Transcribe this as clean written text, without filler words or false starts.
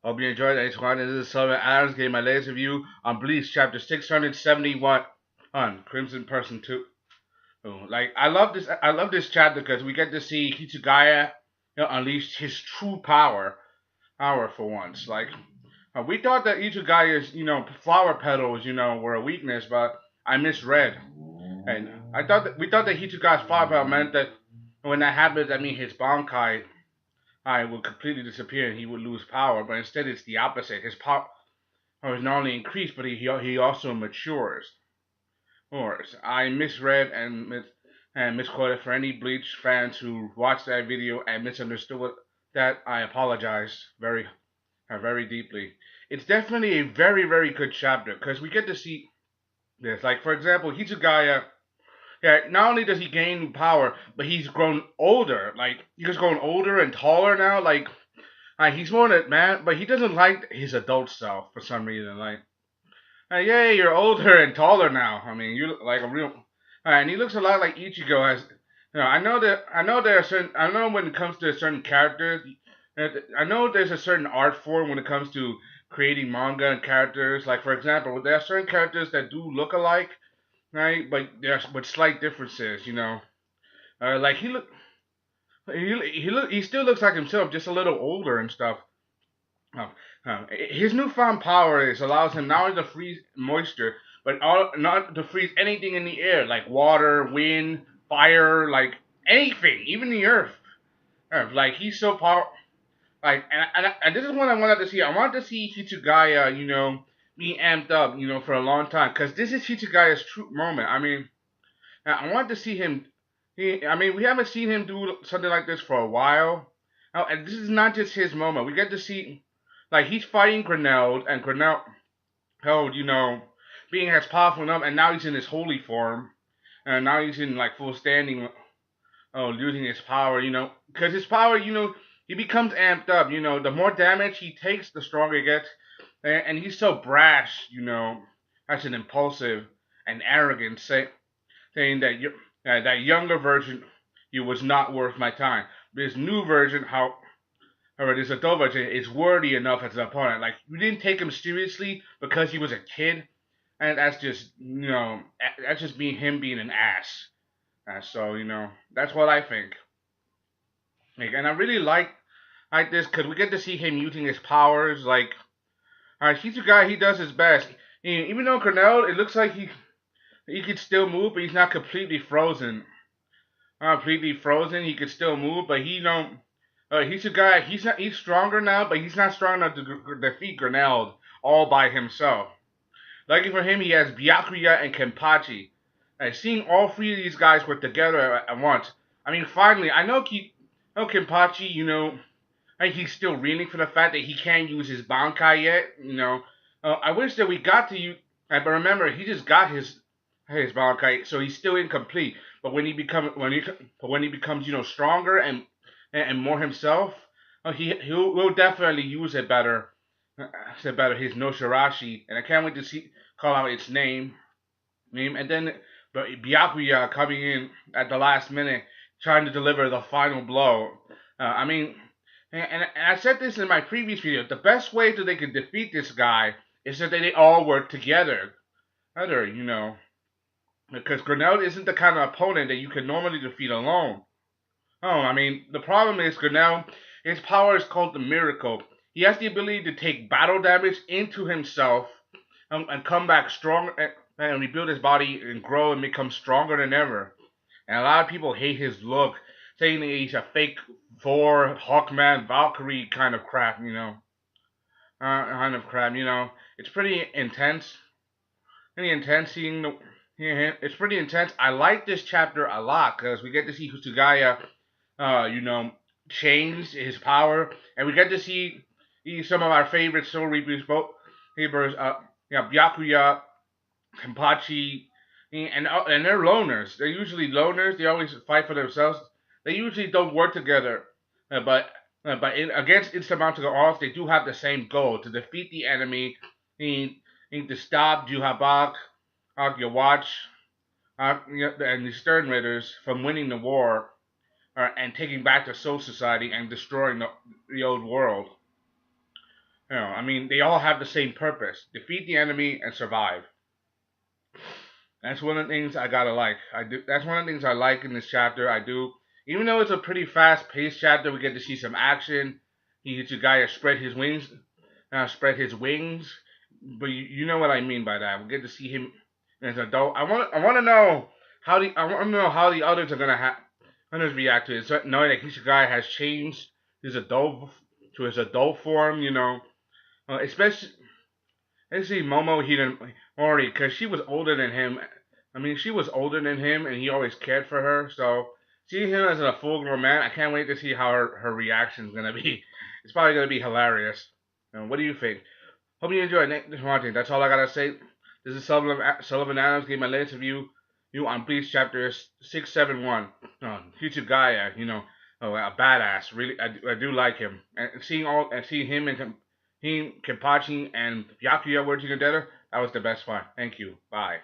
Hope you enjoyed it. This is Sullivan Adams gave my latest review on Bleach chapter 671 on Crimson Person 2. Like I love this chapter because we get to see Hitsugaya unleash his true power for once. Like we thought that Hitsugaya's flower petals were a weakness, but I misread. And we thought that Hitsugaya's flower petal meant that when that happens, I mean his Bankai I would completely disappear and he would lose power. But instead, it's the opposite. His power is not only increased, but he also matures. Or I misread and misquoted for any Bleach fans who watched that video and misunderstood that. I apologize very deeply. It's definitely a very good chapter because we get to see this. Like for example, Hitsugaya. Yeah, not only does he gain power, but he's grown older. Like he's grown older and taller now. He's more than man, but he doesn't like his adult self for some reason. Yay, you're older and taller now. I mean, you look like a real. And he looks a lot like Ichigo. As I know there are certain. I know when it comes to certain characters, I know there's a certain art form when it comes to creating manga and characters. Like for example, there are certain characters that do look alike, right? But there's with slight differences. Like he still looks like himself, just a little older and stuff. His newfound power allows him not only to freeze moisture, but not to freeze anything in the air, like water, wind, fire, like anything, even the earth. Like he's so powerful. And this is what I wanted to see. I wanted to see Hitsugaya, be amped up, for a long time, because this is Hitsugaya's true moment. I mean, I wanted to see him. We haven't seen him do something like this for a while. And this is not just his moment. We get to see, like, he's fighting Greneld, and Greneld held, being as powerful enough, and now he's in his holy form, and now he's in, like, full standing, losing his power, because his power, he becomes amped up, the more damage he takes, the stronger he gets, and he's so brash, that's an impulsive and arrogant, saying that that younger version, you was not worth my time. This new version, however, this adult version is worthy enough as an opponent. Like you didn't take him seriously because he was a kid, and that's just that's just him being an ass. So that's what I think. And I really like this because we get to see him using his powers. Like, he's a guy. He does his best. Even though Cornell, it looks like he could still move, but he's not completely frozen. Completely frozen. He could still move, but he's a guy. He's stronger now, but he's not strong enough to defeat Greneld all by himself. Lucky for him, he has Byakuya and Kenpachi. Seeing all three of these guys work together at once. I mean, finally, I know Kenpachi. He's still reeling for the fact that he can't use his Bankai yet. I wish that we got to you. But remember, he just got his Bankai, so he's still incomplete. But when he becomes stronger and more himself, he will definitely use it better. His no Shirashi, and I can't wait to call out its name. And then but Byakuya coming in at the last minute, trying to deliver the final blow. And I said this in my previous video. The best way that they can defeat this guy is that they all work together. Because Grenell isn't the kind of opponent that you can normally defeat alone. The problem is Grenell, his power is called the Miracle. He has the ability to take battle damage into himself and come back strong and rebuild his body and grow and become stronger than ever. And a lot of people hate his look, saying that he's a fake Thor, Hawkman, Valkyrie kind of crap, It's pretty intense. It's pretty intense. I like this chapter a lot because we get to see Hitsugaya, change his power, and we get to see some of our favorite Soul Reapers, Byakuya, Kenpachi, and they're loners. They're usually loners. They always fight for themselves. They usually don't work together, but against insurmountable odds, they do have the same goal: to defeat the enemy, to stop Juhabak, Agyawatch, and the Stern Raiders from winning the war, and taking back the Soul Society and destroying the old world. I mean, they all have the same purpose: defeat the enemy and survive. That's one of the things I gotta like. I do. That's one of the things I like in this chapter. I do. Even though it's a pretty fast-paced chapter, we get to see some action. He hits a guy to spread his wings. But you know what I mean by that. We get to see him as an adult. I want to know how the others are gonna react to it. So, knowing that Kishigai has changed his adult to his adult form. Especially Momo Hidenori, because she was older than him. I mean, she was older than him, and he always cared for her. So seeing him as a full-grown man, I can't wait to see how her reaction is gonna be. It's probably gonna be hilarious. What do you think? Hope you enjoyed. Thanks for watching. That's all I gotta say. This is Sullivan Adams. Gave my latest review on Bleach chapter 671. Future Gaia, a badass. Really, I do like him. And seeing him and Kenpachi and Byakuya working together, that was the best part. Thank you. Bye.